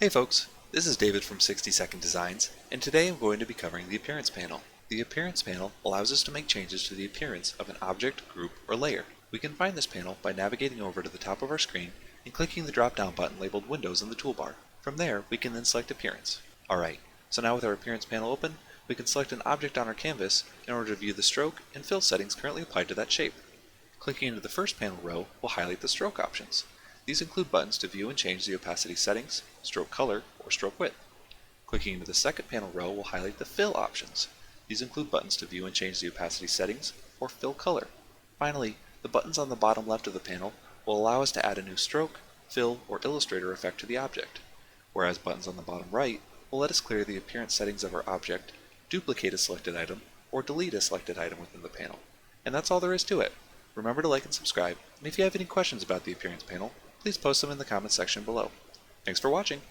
Hey folks, this is David from 60 Second Designs, and today I'm going to be covering the Appearance panel. The Appearance panel allows us to make changes to the appearance of an object, group, or layer. We can find this panel by navigating over to the top of our screen and clicking the drop-down button labeled Windows in the toolbar. From there, we can then select Appearance. Alright, so now with our Appearance panel open, we can select an object on our canvas in order to view the stroke and fill settings currently applied to that shape. Clicking into the first panel row will highlight the stroke options. These include buttons to view and change the opacity settings, stroke color, or stroke width. Clicking into the second panel row will highlight the fill options. These include buttons to view and change the opacity settings, or fill color. Finally, the buttons on the bottom left of the panel will allow us to add a new stroke, fill, or illustrator effect to the object, whereas buttons on the bottom right will let us clear the appearance settings of our object, duplicate a selected item, or delete a selected item within the panel. And that's all there is to it. Remember to like and subscribe, and if you have any questions about the Appearance panel, please post them in the comments section below. Thanks for watching!